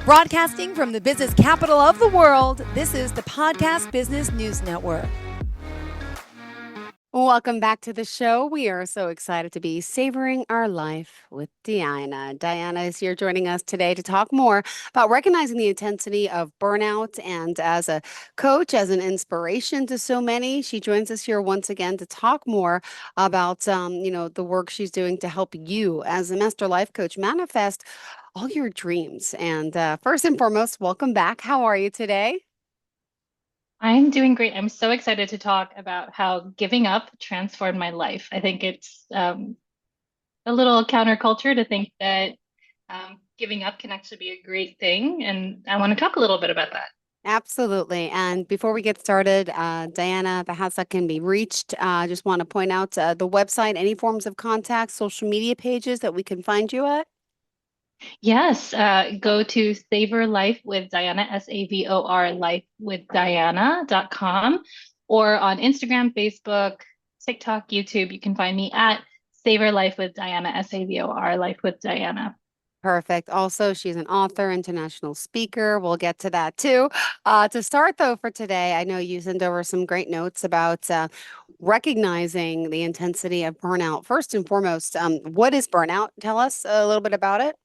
Broadcasting from the business capital of the world, this is the Podcast Business News Network. Welcome back to the show. We are so excited to be savoring our life with Diana. Diana is here joining us today to talk more about recognizing the intensity of burnout. And as a coach, as an inspiration to so many, she joins us here once again to talk more about, the work she's doing to help you as a master life coach manifest all your dreams. And first and foremost, welcome back. How are you today? I'm doing great. I'm so excited to talk about how giving up transformed my life. I think it's a little counterculture to think that giving up can actually be a great thing. And I want to talk a little bit about that. Absolutely. And before we get started, Diana Bejasa can be reached. Just want to point out the website, any forms of contact, social media pages that we can find you at. Yes, go to Savor Life with Diana, SAVOR Life with Diana.com, or on Instagram, Facebook, TikTok, YouTube. You can find me at Savor Life with Diana, SAVOR Life with Diana. Perfect. Also, she's an author, international speaker. We'll get to that too. To start, though, for today, I know you sent over some great notes about recognizing the intensity of burnout. First and foremost, what is burnout? Tell us a little bit about it.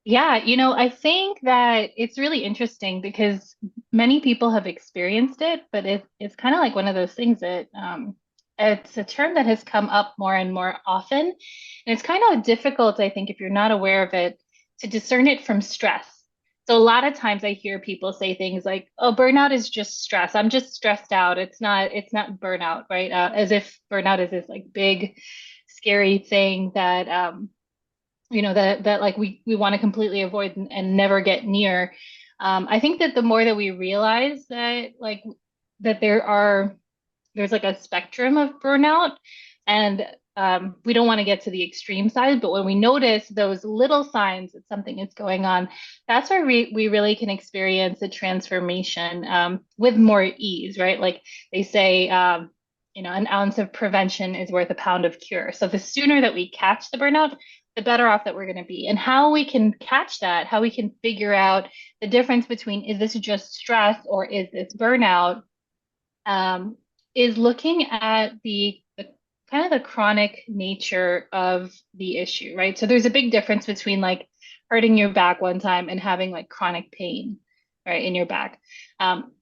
Yeah, I think that it's really interesting because many people have experienced it, but it's kind of like one of those things that it's a term that has come up more and more often. And it's kind of difficult, I think, if you're not aware of it, to discern it from stress. So a lot of times I hear people say things like, "Oh, burnout is just stress. I'm just stressed out. It's not burnout, right?" As if burnout is this like big, scary thing that that like we want to completely avoid and never get near. I think that the more that we realize that like that there's like a spectrum of burnout, and we don't want to get to the extreme side, but when we notice those little signs that something is going on, that's where we really can experience a transformation with more ease, right? Like they say, an ounce of prevention is worth a pound of cure. So the sooner that we catch the burnout, the better off that we're going to be. And how we can catch that, how we can figure out the difference between is this just stress or is this burnout, is looking at the kind of the chronic nature of the issue, right? So there's a big difference between like hurting your back one time and having like chronic pain, right, in your back.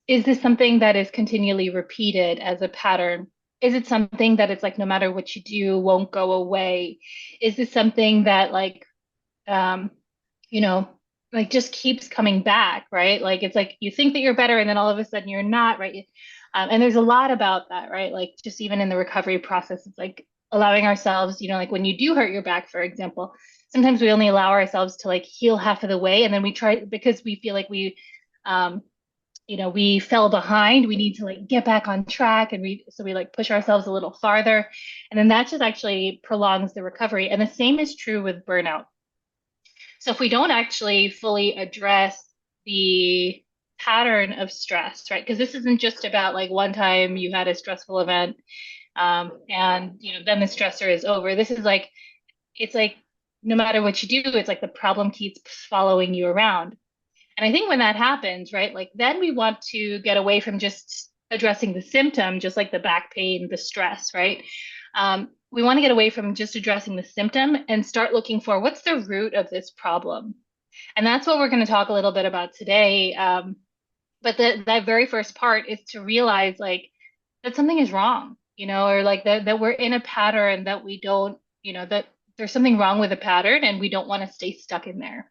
Is this something that is continually repeated as a pattern? Is it something that it's like no matter what you do won't go away? Is this something that um, you know, like just keeps coming back, right? Like it's like you think that you're better and then all of a sudden you're not, right? And there's a lot about that, right? Like just even in the recovery process, it's like allowing ourselves, like when you do hurt your back, for example, sometimes we only allow ourselves to like heal half of the way. And then we try because we feel like um, we fell behind, we need to like get back on track. And we like push ourselves a little farther. And then that just actually prolongs the recovery. And the same is true with burnout. So if we don't actually fully address the pattern of stress, right? Because this isn't just about like one time you had a stressful event, and then the stressor is over. This is like it's like no matter what you do, it's like the problem keeps following you around. And I think when that happens, right, like then we want to get away from just addressing the symptom, just like the back pain, the stress, right? We want to get away from just addressing the symptom and start looking for what's the root of this problem. And that's what we're going to talk a little bit about today. But that very first part is to realize like that something is wrong, or like that we're in a pattern that we don't, that there's something wrong with the pattern and we don't want to stay stuck in there.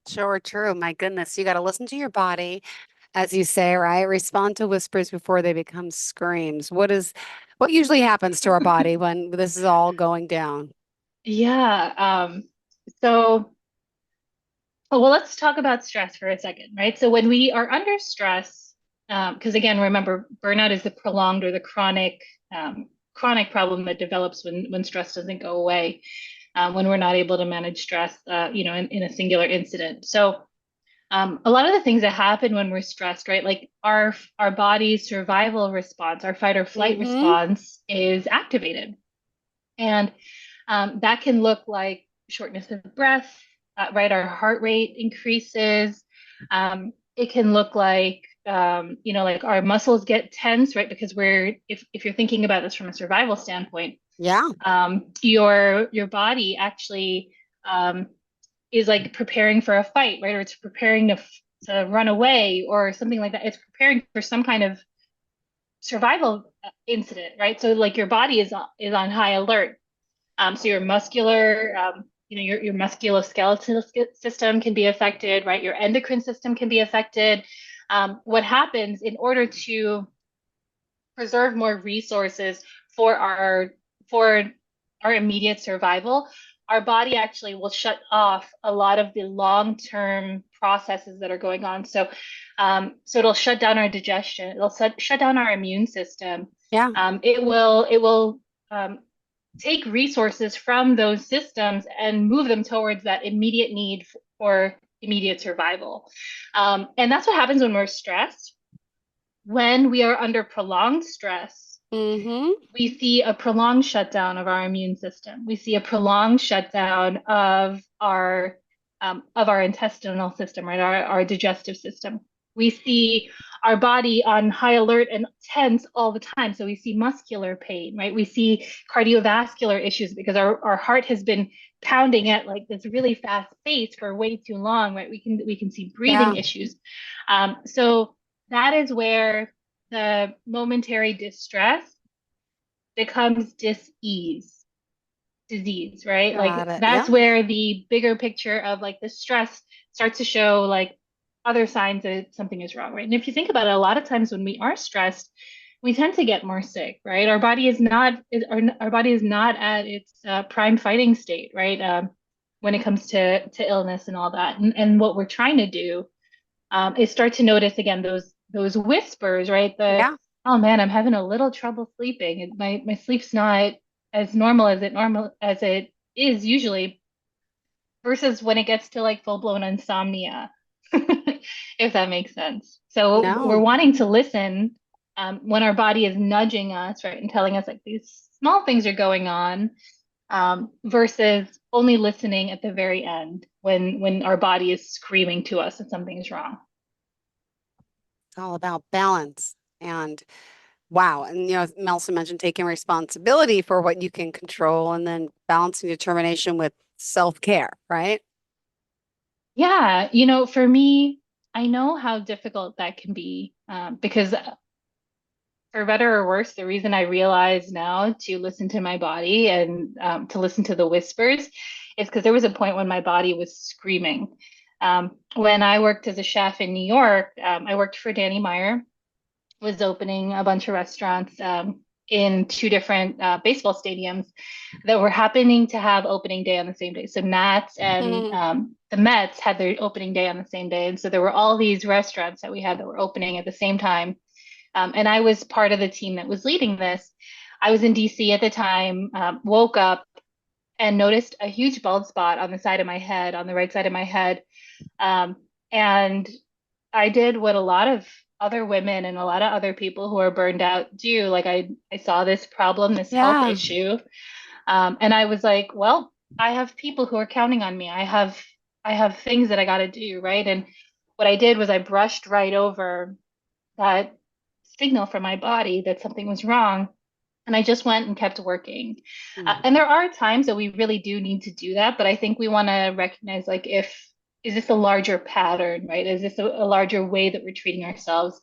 Sure, true. My goodness, you got to listen to your body, as you say, right? Respond to whispers before they become screams. What usually happens to our body when this is all going down? Yeah. So, well, let's talk about stress for a second, right? So when we are under stress, because again, remember, burnout is the prolonged or the chronic problem that develops when stress doesn't go away, when we're not able to manage stress, in a singular incident. So a lot of the things that happen when we're stressed, right? Like our body's survival response, our fight or flight Mm-hmm. response is activated. And that can look like shortness of breath, right? Our heart rate increases. It can look like, like our muscles get tense, right? Because if you're thinking about this from a survival standpoint, Yeah. your body actually is like preparing for a fight, right? Or it's preparing to run away or something like that. It's preparing for some kind of survival incident, right? So like your body is on high alert. So your muscular, your musculoskeletal system can be affected, right? Your endocrine system can be affected. What happens in order to preserve more resources for our immediate survival, our body actually will shut off a lot of the long-term processes that are going on. So it'll shut down our digestion. It'll shut down our immune system. Yeah. It will take resources from those systems and move them towards that immediate need for immediate survival. And that's what happens when we're stressed. When we are under prolonged stress, Mm-hmm. we see a prolonged shutdown of our immune system. We see a prolonged shutdown of our intestinal system, right? Our digestive system. We see our body on high alert and tense all the time. So we see muscular pain, right? We see cardiovascular issues because our heart has been pounding at like this really fast pace for way too long, right? We can see breathing Yeah. issues. So that is where the momentary distress becomes dis-ease, disease, right? Got Like it. Yeah. that's where the bigger picture of like the stress starts to show like other signs that something is wrong, right? And if you think about it, a lot of times when we are stressed, we tend to get more sick, right? Our body is not at its prime fighting state, right? When it comes to illness and all that, and what we're trying to do is start to notice again those whispers, right? Yeah. Oh man, I'm having a little trouble sleeping. My sleep's not as normal as it is usually, versus when it gets to like full blown insomnia, if that makes sense. So we're No. wanting to listen when our body is nudging us, right, and telling us like these small things are going on, versus only listening at the very end when our body is screaming to us that something is wrong. It's all about balance. And wow. And, Melissa mentioned taking responsibility for what you can control and then balancing determination with self-care, right? Yeah, for me, I know how difficult that can be, because for better or worse, the reason I realize now to listen to my body and to listen to the whispers is because there was a point when my body was screaming. When I worked as a chef in New York, I worked for Danny Meyer, was opening a bunch of restaurants in two different baseball stadiums that were happening to have opening day on the same day. So Nats and Mhm. the Mets had their opening day on the same day. And so there were all these restaurants that we had that were opening at the same time. And I was part of the team that was leading this. I was in DC at the time, woke up and noticed a huge bald spot on the side of my head, on the right side of my head. Um, and I did what a lot of other women and a lot of other people who are burned out do. Like I saw this problem, this health Yeah. issue, and I was like, well, I have people who are counting on me. I have things that I got to do, right? And what I did was I brushed right over that signal from my body that something was wrong. And I just went and kept working. Mm. And there are times that we really do need to do that, but I think we want to recognize like if is this a larger pattern, right? Is this a larger way that we're treating ourselves?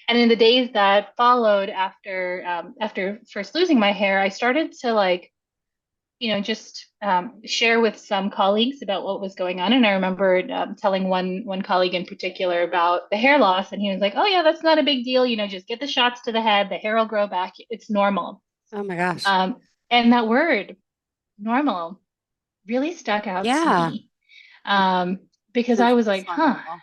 And in the days that followed after first losing my hair, I started to like just share with some colleagues about what was going on. And I remembered telling one colleague in particular about the hair loss, and he was like, "Oh yeah, that's not a big deal. Just get the shots to the head. The hair will grow back. It's normal." Oh my gosh. Um, and that word, normal, really stuck out to Yeah. me, because It I was is like, not "Huh, normal.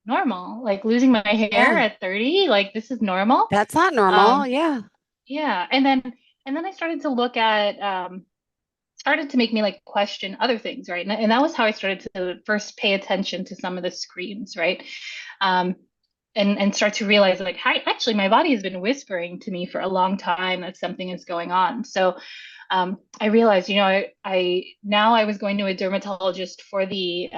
normal? Like losing my hair Yeah. at 30? Like this is normal?" That's not normal. Um, Yeah. yeah, and then I started to look at started to make me like question other things, right? And that was how I started to first pay attention to some of the screams, right? Um, and start to realize like, hi, actually, my body has been whispering to me for a long time that something is going on. So I realized, I now I was going to a dermatologist for the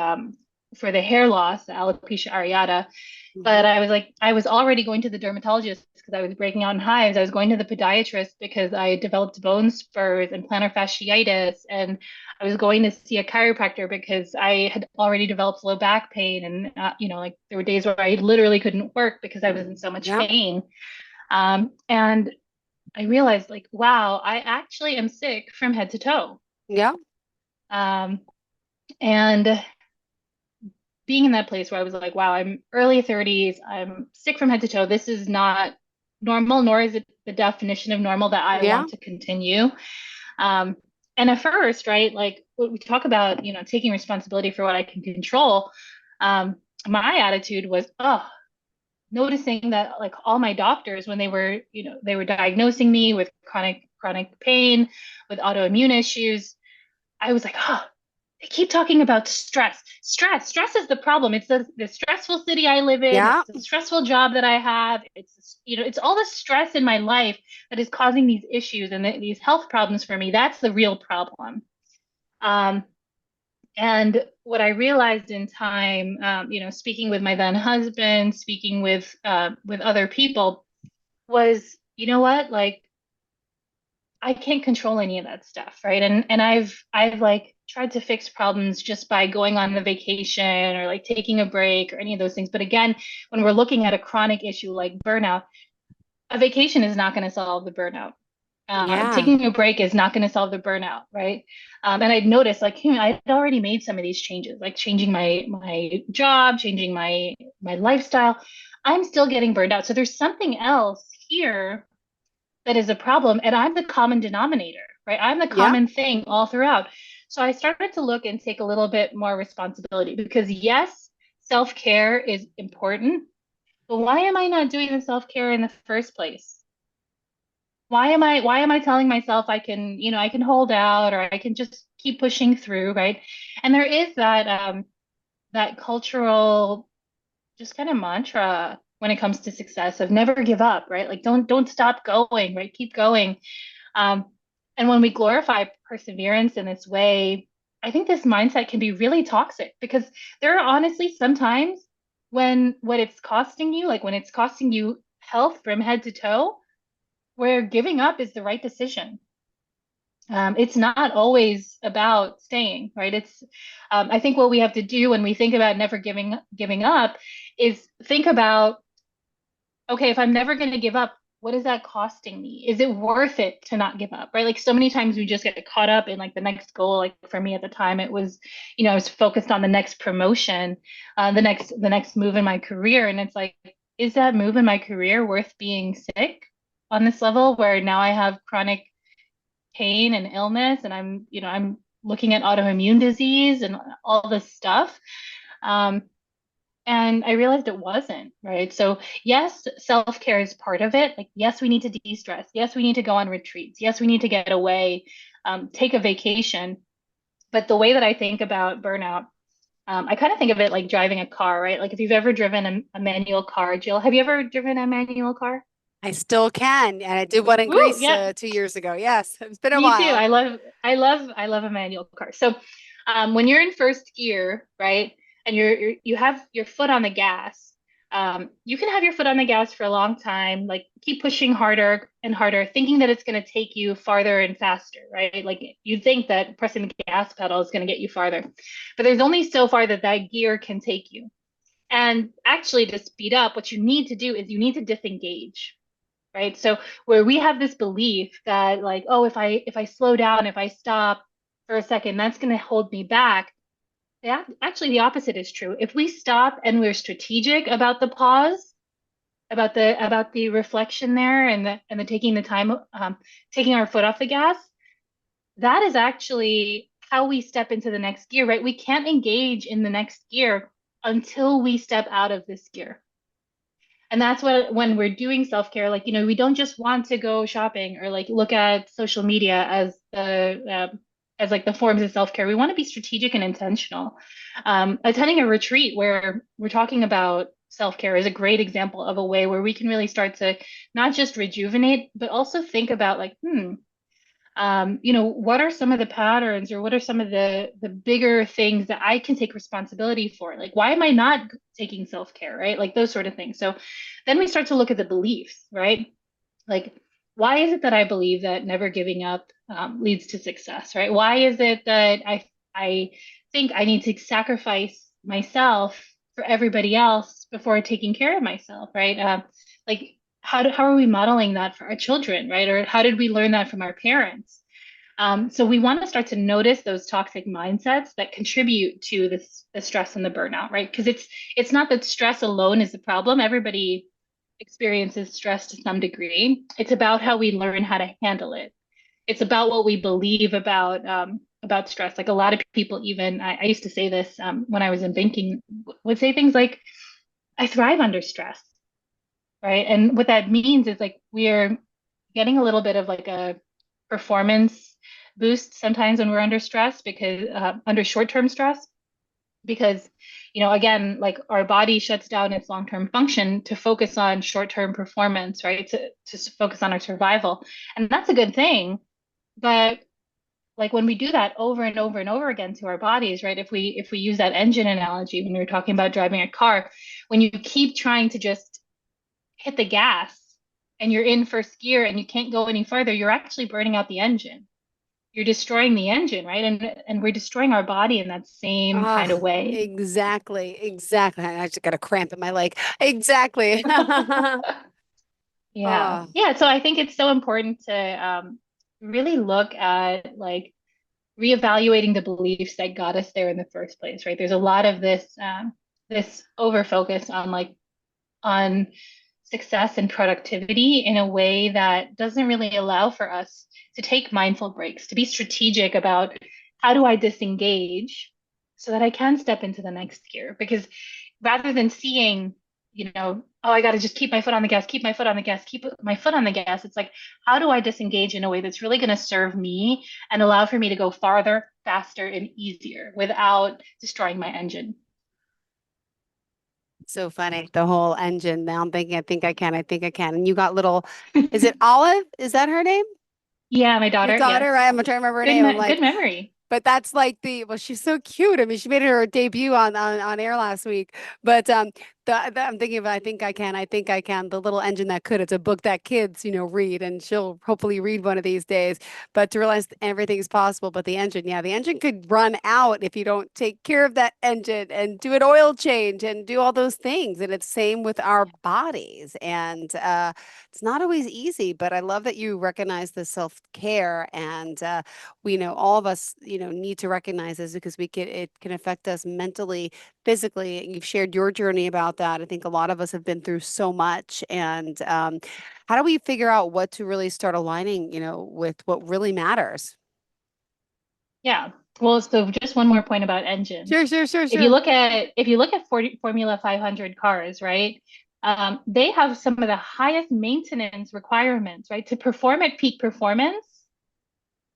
hair loss, the alopecia areata. But Mhm. I was like, I was already going to the dermatologist because I was breaking out in hives. I was going to the podiatrist because I developed bone spurs and plantar fasciitis. And I was going to see a chiropractor because I had already developed low back pain. And, like there were days where I literally couldn't work because I was in so much Yeah. pain. And I realized, like, wow, I actually am sick from head to toe. Yeah. Um, and being in that place where I was like, wow, I'm early 30s, I'm sick from head to toe. This is not normal, nor is it the definition of normal that I Yeah. want to continue. Um, and at first, right, like what we talk about, taking responsibility for what I can control. Um, my attitude was, oh, noticing that like all my doctors, when they were diagnosing me with chronic pain, with autoimmune issues, I was like, oh, they keep talking about stress. Stress is the problem. It's the stressful city I live in. Yeah. It's the stressful job that I have. It's all the stress in my life that is causing these issues and these health problems for me. That's the real problem. Um, and what I realized in time, speaking with my then husband, speaking with other people, was, you know what, like I can't control any of that stuff, right? And I've like tried to fix problems just by going on a vacation or like taking a break or any of those things. But again, when we're looking at a chronic issue like burnout, a vacation is not going to solve the burnout. Yeah. Taking a break is not going to solve the burnout, right? And I'd noticed like, I'd already made some of these changes, like changing my job, changing my lifestyle. I'm still getting burned out. So there's something else here that is a problem, and I'm the common denominator, right? I'm the Yeah. common thing all throughout. So I started to look and take a little bit more responsibility because yes, self-care is important, but why am I not doing the self-care in the first place? Why am I telling myself I can hold out or I can just keep pushing through, right? And there is that cultural just kind of mantra when it comes to success of never give up, right? Like don't stop going, right? Keep going. Um, and when we glorify perseverance in this way, I think this mindset can be really toxic because there are honestly sometimes when what it's costing you, like when it's costing you health from head to toe, where giving up is the right decision. It's not always about staying, right? I think what we have to do when we think about never giving up is think about, okay, if I'm never going to give up, what is that costing me? Is it worth it to not give up, right? Like so many times we just get caught up in like the next goal. Like for me at the time, it was, I was focused on the next promotion, the next move in my career, and it's like, is that move in my career worth being sick on this level where now I have chronic pain and illness, and I'm looking at autoimmune disease and all this stuff. Um, and I realized it wasn't, right? So, yes, self-care is part of it. Like, yes, we need to de-stress. Yes, we need to go on retreats. Yes, we need to get away, take a vacation. But the way that I think about burnout, I kind of think of it like driving a car, right? Like if you've ever driven a manual car, Jill, have you ever driven a manual car? I still can. And I did one in Woo, Greece yeah, 2 years ago. Yes. It's been a me too. while. I love a manual car. So, when you're in first gear, right, and you have your foot on the gas, you can have your foot on the gas for a long time, like keep pushing harder and harder, thinking that it's going to take you farther and faster, right? Like you think that pressing the gas pedal is going to get you farther, but there's only so far that that gear can take you. And actually, to speed up, what you need to do is you need to disengage, right? So where we have this belief that like, oh, if I slow down, if I stop for a second, that's going to hold me back. Yeah, actually the opposite is true. If we stop and we're strategic about the pause, about the reflection there and the taking the time, taking our foot off the gas, that is actually how we step into the next gear, right? We can't engage in the next gear until we step out of this gear. And that's what when we're doing self-care, like, we don't just want to go shopping or like look at social media as like the forms of self-care. We want to be strategic and intentional. Attending a retreat where we're talking about self-care is a great example of a way where we can really start to not just rejuvenate, but also think about like, What are some of the patterns, or what are some of the bigger things that I can take responsibility for? Like, why am I not taking self-care, right? Like those sort of things. So then we start to look at the beliefs, right? Like, why is it that I believe that never giving up leads to success, right? Why is it that I think I need to sacrifice myself for everybody else before taking care of myself, right? Like, how are we modeling that for our children, right? Or how did we learn that from our parents? So we want to start to notice those toxic mindsets that contribute to the stress and the burnout, right? Because it's not that stress alone is the problem. Everybody experiences stress to some degree. It's about how we learn how to handle it. It's about what we believe about stress. Like a lot of people, even I used to say this when I was in banking, would say things like, "I thrive under stress," right? And what that means is like we're getting a little bit of like a performance boost sometimes when we're under stress, because under short-term stress, because again, like our body shuts down its long-term function to focus on short-term performance, right? To focus on our survival. And that's a good thing. But like when we do that over and over and over again to our bodies, right? If we use that engine analogy when we were talking about driving a car, when you keep trying to just hit the gas and you're in first gear and you can't go any further, you're actually burning out the engine. You're destroying the engine, right? And we're destroying our body in that same kind of Ah, way. exactly, exactly. I just got a cramp in my leg. Exactly. Yeah. Oh, Yeah. So I think it's so important to really look at like reevaluating the beliefs that got us there in the first place, right? There's a lot of this over focus on on success and productivity in a way that doesn't really allow for us to take mindful breaks, to be strategic about how do I disengage so that I can step into the next gear. Because rather than seeing, oh, I got to just keep my foot on the gas, keep my foot on the gas, keep my foot on the gas, it's like, how do I disengage in a way that's really going to serve me and allow for me to go farther, faster, and easier without destroying my engine? so funny. The whole engine. Now I'm thinking, I think I can, I think I can. And you got little, is it Olive? Is that her name? Yeah, my Your daughter, yes. daughter, right? I'm trying to remember her name. I'm Good like, memory. but that's like well, she's so cute. I mean, she made her debut on air last week. But I'm thinking of I think I can, the little engine that could. It's a book that kids, read, and she'll hopefully read one of these days. But to realize everything is possible, but the engine, yeah, the engine could run out if you don't take care of that engine and do an oil change and do all those things. And it's same with our bodies. And it's not always easy, but I love that you recognize the self-care and we know all of us need to recognize this because it can affect us mentally, physically. You've shared your journey about that. I think a lot of us have been through so much. And how do we figure out what to really start aligning with what really matters? Yeah. Well, so just one more point about engines. Sure, sure, sure, If you sure. look at Formula 500 cars, right? They have some of the highest maintenance requirements, right? To perform at peak performance,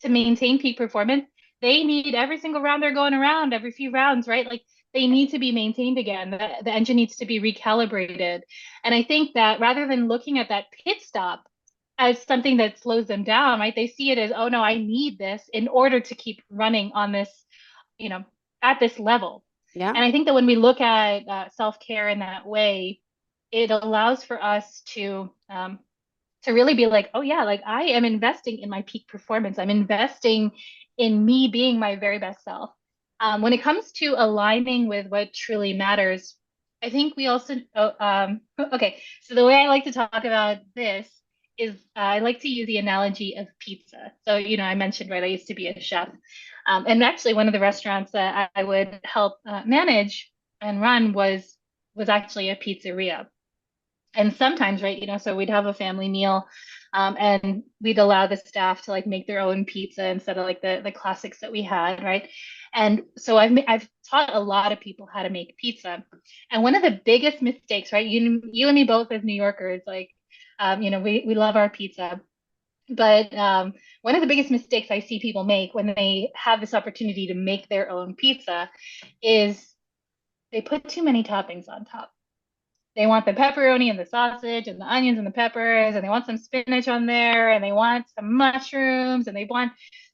to maintain peak performance, they need every single round they're going around, every few rounds, right? Like they need to be maintained again. The engine needs to be recalibrated. And I think that rather than looking at that pit stop as something that slows them down, right? They see it as, oh no, I need this in order to keep running on this, you know, at this level. Yeah. And I think that when we look at self-care in that way, it allows for us to really be like, oh yeah, like I am investing in my peak performance. I'm investing in me being my very best self. When it comes to aligning with what truly matters, I think we also, okay, so the way I like to talk about this is I like to use the analogy of pizza. So, I mentioned, right, I used to be a chef. And actually one of the restaurants that I would help manage and run was actually a pizzeria. And sometimes, right, so we'd have a family meal, and we'd allow the staff to like make their own pizza instead of like the classics that we had, right? And so I've taught a lot of people how to make pizza. And one of the biggest mistakes, right? You and me both as New Yorkers, like, we love our pizza. But one of the biggest mistakes I see people make when they have this opportunity to make their own pizza is they put too many toppings on top. They want the pepperoni and the sausage and the onions and the peppers, and they want some spinach on there, and they want some mushrooms, and they want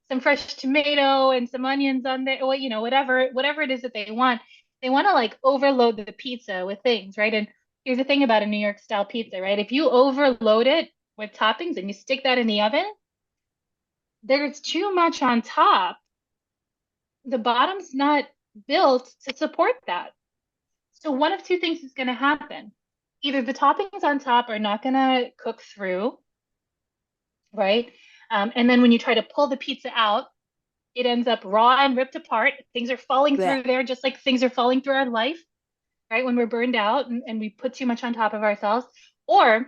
some fresh tomato and some onions on there. Well, whatever it is that they want. They want to like overload the pizza with things, right? And here's the thing about a New York style pizza, right? If you overload it with toppings and you stick that in the oven, there's too much on top. The bottom's not built to support that. So one of two things is going to happen. Either the toppings on top are not going to cook through, right? And then when you try to pull the pizza out, it ends up raw and ripped apart. Things are falling Yeah. through there, just like things are falling through our life, right? When we're burned out and we put too much on top of ourselves. Or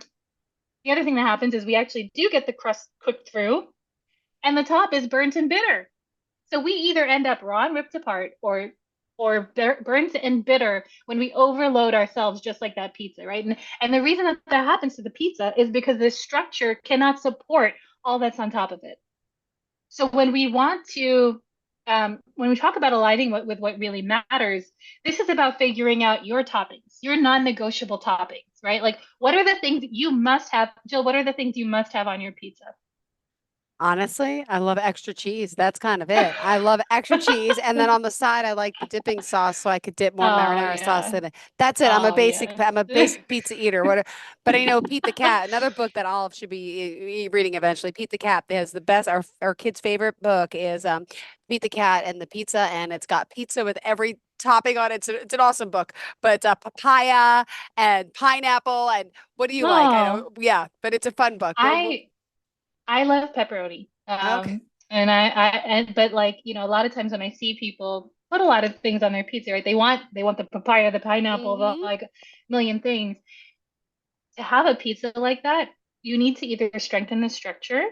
the other thing that happens is we actually do get the crust cooked through and the top is burnt and bitter. So we either end up raw and ripped apart or burnt and bitter when we overload ourselves just like that pizza, right? And the reason that that happens to the pizza is because the structure cannot support all that's on top of it. So when we want to when we talk about aligning with what really matters, this is about figuring out your toppings, your non-negotiable toppings, right? Like, what are the things that you must have, Jill? What are the things you must have on your pizza? Honestly, I love extra cheese. That's kind of it. I love extra cheese. And then on the side, I like the dipping sauce so I could dip more Oh marinara sauce yeah. in it. That's it. Oh yeah. I'm a basic pizza eater. What, but I know Pete the Cat, another book that Olive should be reading eventually. Pete the Cat has the best, our kid's favorite book is Pete the Cat and the Pizza, and it's got pizza with every topping on it. It's an awesome book. But papaya and pineapple and what do you like? I Oh, know, yeah, but it's a fun book. I I love pepperoni. Okay. And but like, a lot of times when I see people put a lot of things on their pizza, right? They want the papaya, the pineapple, the Hmm. like a million things. To have a pizza like that, you need to either strengthen the structure,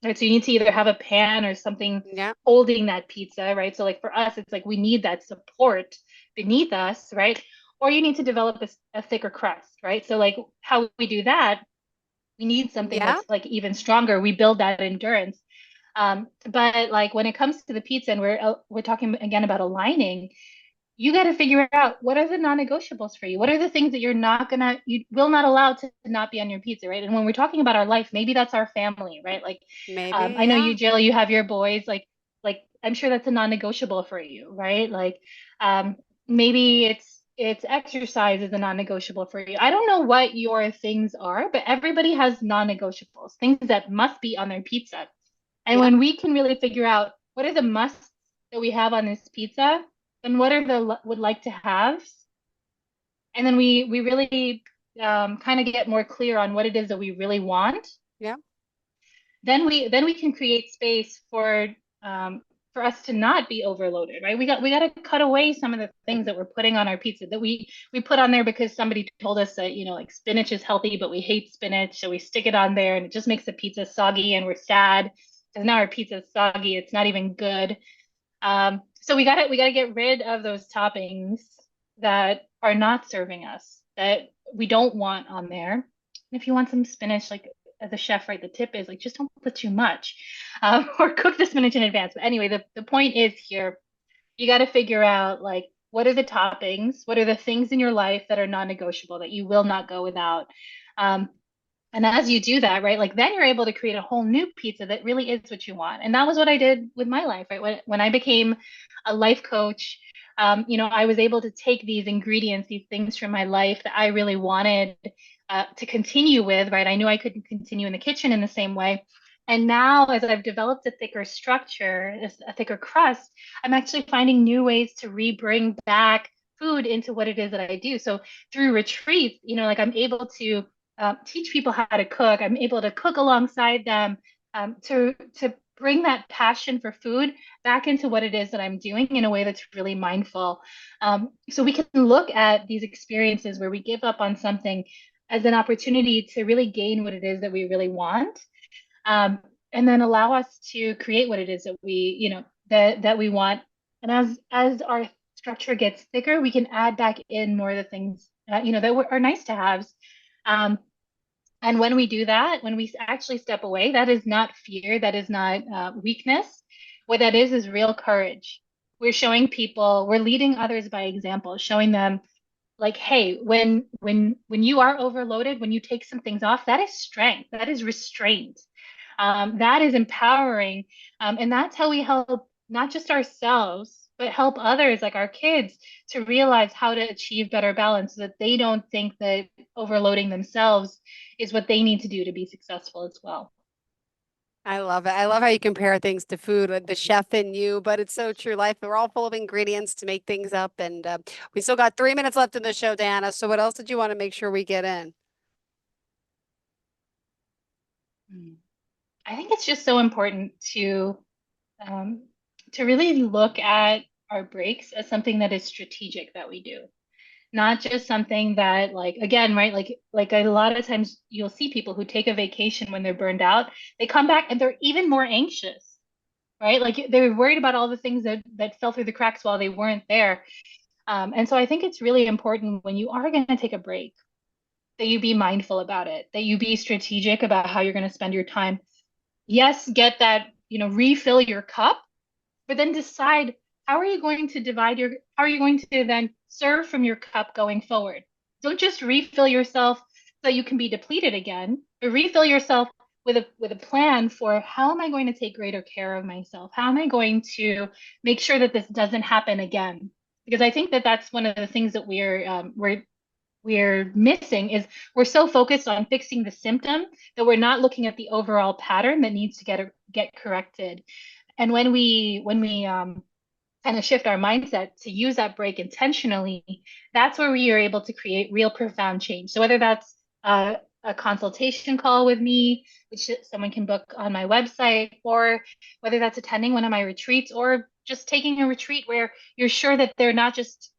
right? So you need to either have a pan or something Yeah. holding that pizza, right? So like for us, it's like we need that support beneath us, right? Or you need to develop a thicker crust, right? So like how we do that, we need something Yeah. that's like even stronger. We build that endurance. But like when it comes to the pizza, and we're talking again about aligning, you got to figure out what are the non-negotiables for you. What are the things that you will not allow to not be on your pizza, right? And when we're talking about our life, maybe that's our family, right? Like, Maybe, I know yeah. you, Jill, you have your boys, like I'm sure that's a non-negotiable for you, right? Like, um, maybe it's exercise is a non-negotiable for you. I don't know what your things are, but everybody has non-negotiables, things that must be on their pizza. And Yeah. when we can really figure out what are the musts that we have on this pizza, and what are the would like to have, and then we really kind of get more clear on what it is that we really want, Yeah. then we can create space for us to not be overloaded, right? We got to cut away some of the things that we're putting on our pizza that we put on there because somebody told us that like spinach is healthy, but we hate spinach, so we stick it on there, and it just makes the pizza soggy, and we're sad because now our pizza is soggy. It's not even good. So we gotta get rid of those toppings that are not serving us, that we don't want on there. And if you want some spinach, like as a chef, right, the tip is like just don't put too much, or cook the spinach in advance. But anyway, the point is here, you got to figure out like what are the toppings, what are the things in your life that are non-negotiable that you will not go without. Um, and as you do that, right, like then you're able to create a whole new pizza that really is what you want. And that was what I did with my life, right? When I became a life coach, I was able to take these ingredients, these things from my life that I really wanted to continue with, right? I knew I couldn't continue in the kitchen in the same way. And now, as I've developed a thicker structure, a thicker crust, I'm actually finding new ways to re-bring back food into what it is that I do. So through retreats, like I'm able to teach people how to cook. I'm able to cook alongside them to bring that passion for food back into what it is that I'm doing in a way that's really mindful. So we can look at these experiences where we give up on something as an opportunity to really gain what it is that we really want, and then allow us to create what it is that that we want. And as our structure gets thicker, we can add back in more of the things that are nice to have. Um, and when we do that, when we actually step away, that is not fear, that is not weakness. What that is real courage. We're showing people, we're leading others by example, showing them like, hey, when you are overloaded, when you take some things off, that is strength, that is restraint, that is empowering, and that's how we help not just ourselves, but help others, like our kids, to realize how to achieve better balance, so that they don't think that overloading themselves is what they need to do to be successful as well. I love it. I love how you compare things to food, with the chef in you, but it's so true. Life, we're all full of ingredients to make things up. And we still got 3 minutes left in the show, Diana. So what else did you want to make sure we get in? Mm. I think it's just so important um, to really look at our breaks as something that is strategic that we do, not just something that, like, again, right, like a lot of times you'll see people who take a vacation when they're burned out, they come back and they're even more anxious, right? Like they're worried about all the things that fell through the cracks while they weren't there. And so I think it's really important when you are going to take a break that you be mindful about it, that you be strategic about how you're going to spend your time. Yes, get that, refill your cup, but then decide, how are you going to then serve from your cup going forward? Don't just refill yourself so you can be depleted again, but refill yourself with a plan for, how am I going to take greater care of myself? How am I going to make sure that this doesn't happen again? Because I think that that's one of the things that we're missing, is we're so focused on fixing the symptom that we're not looking at the overall pattern that needs to get corrected. And when we kind of shift our mindset to use that break intentionally, that's where we are able to create real profound change. So whether that's a consultation call with me, which someone can book on my website, or whether that's attending one of my retreats, or just taking a retreat where you're sure that they're not just,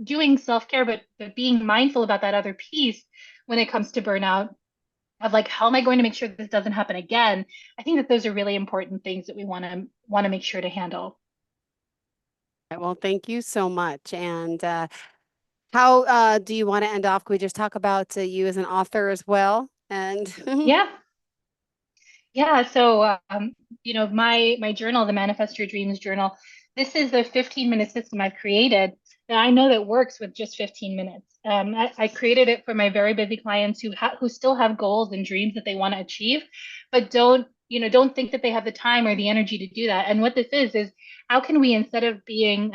doing self-care, but being mindful about that other piece when it comes to burnout, of like, how am I going to make sure this doesn't happen again? I think that those are really important things that we want to make sure to handle. Well, thank you so much. And how do you want to end off? Can we just talk about you as an author as well? And Yeah. Yeah, so my journal, the Manifest Your Dreams journal, this is a 15-minute system I've created that I know that works with just 15 minutes. I created it for my very busy clients who still have goals and dreams that they want to achieve, but don't think that they have the time or the energy to do that. And what this is how can we, instead of thinking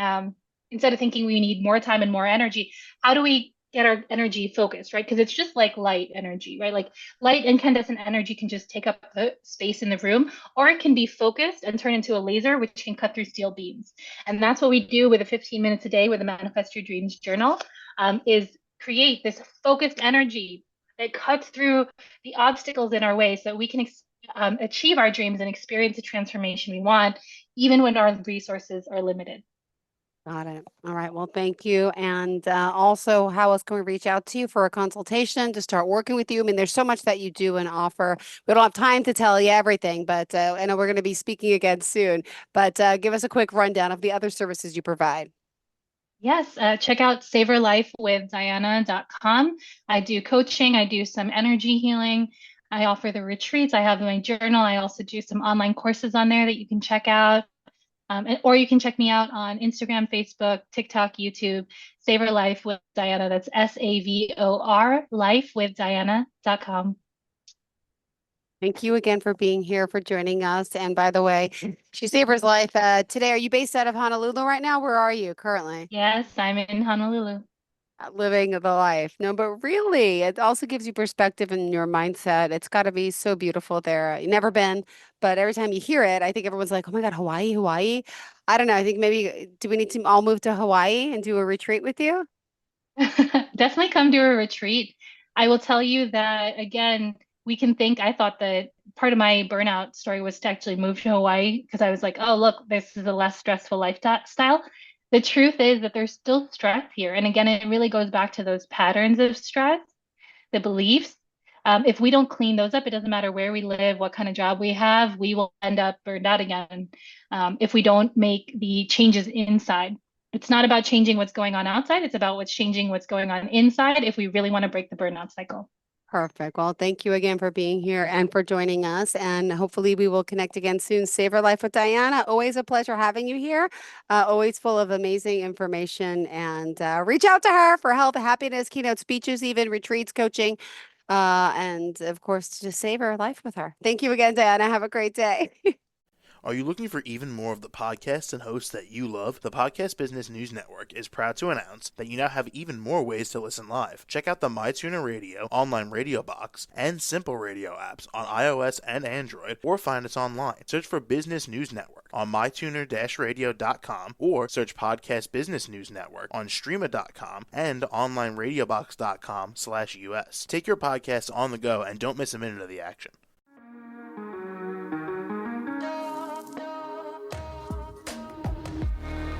we need more time and more energy, how do we get our energy focused, right? Because it's just like light energy, right? Like light incandescent energy can just take up the space in the room, or it can be focused and turn into a laser, which can cut through steel beams. And that's what we do with the 15 minutes a day with the Manifest Your Dreams journal, is create this focused energy that cuts through the obstacles in our way, so that we can achieve our dreams and experience the transformation we want, even when our resources are limited. got it. All right. Well, thank you. And also, how else can we reach out to you for a consultation to start working with you? I mean, there's so much that you do and offer. We don't have time to tell you everything, but I know we're going to be speaking again soon. But give us a quick rundown of the other services you provide. Yes, check out savorlifewithdiana.com. I do coaching, I do some energy healing, I offer the retreats, I have my journal. I also do some online courses on there that you can check out. Or you can check me out on Instagram, Facebook, TikTok, YouTube, Savor Life with Diana. That's SAVOR, lifewithdiana.com. Thank you again for being here, for joining us. And by the way, she savors life. Today, are you based out of Honolulu right now? Where are you currently? Yes, I'm in Honolulu. Living the life. No, but really, it also gives you perspective in your mindset. It's got to be so beautiful there. You've never been, but every time you hear it, I think everyone's like, oh my God, Hawaii, Hawaii. I don't know. I think maybe, do we need to all move to Hawaii and do a retreat with you? Definitely come to a retreat. I will tell you that, again, I thought that part of my burnout story was to actually move to Hawaii, because I was like, oh, look, this is a less stressful lifestyle. The truth is that there's still stress here. And again, it really goes back to those patterns of stress, the beliefs. If we don't clean those up, it doesn't matter where we live, what kind of job we have, we will end up burned out again, if we don't make the changes inside. It's not about changing what's going on outside, it's about what's changing what's going on inside if we really want to break the burnout cycle. Perfect. Well, thank you again for being here and for joining us. And hopefully we will connect again soon. Savor Life with Diana. Always a pleasure having you here. Always full of amazing information. And reach out to her for health, happiness, keynote speeches, even retreats, coaching. And of course, just savor life with her. Thank you again, Diana. Have a great day. Are you looking for even more of the podcasts and hosts that you love? The Podcast Business News Network is proud to announce that you now have even more ways to listen live. Check out the MyTuner Radio, online radio box, and Simple Radio apps on iOS and Android, or find us online. Search for Business News Network on mytuner-radio.com, or search Podcast Business News Network on streama.com and onlineradiobox.com/US. Take your podcast on the go and don't miss a minute of the action.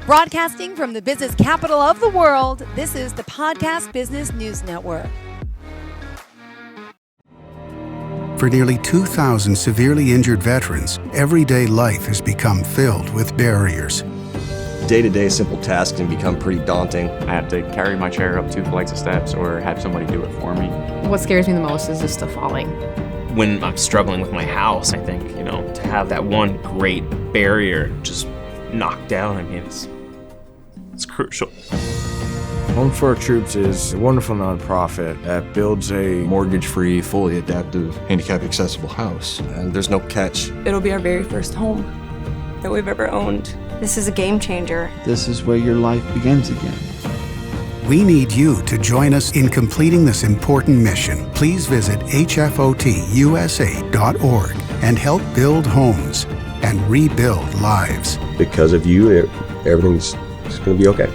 Broadcasting from the business capital of the world, this is the Podcast Business News Network. For nearly 2,000 severely injured veterans, everyday life has become filled with barriers. Day-to-day simple tasks can become pretty daunting. I have to carry my chair up 2 flights of steps or have somebody do it for me. What scares me the most is just the falling. When I'm struggling with my house, I think, to have that one great barrier just knocked down, it's crucial. Home for Our Troops is a wonderful nonprofit that builds a mortgage-free, fully adaptive, handicap-accessible house. And there's no catch. It'll be our very first home that we've ever owned. This is a game changer. This is where your life begins again. We need you to join us in completing this important mission. Please visit hfotusa.org and help build homes and rebuild lives. Because of you, everything's going to be okay.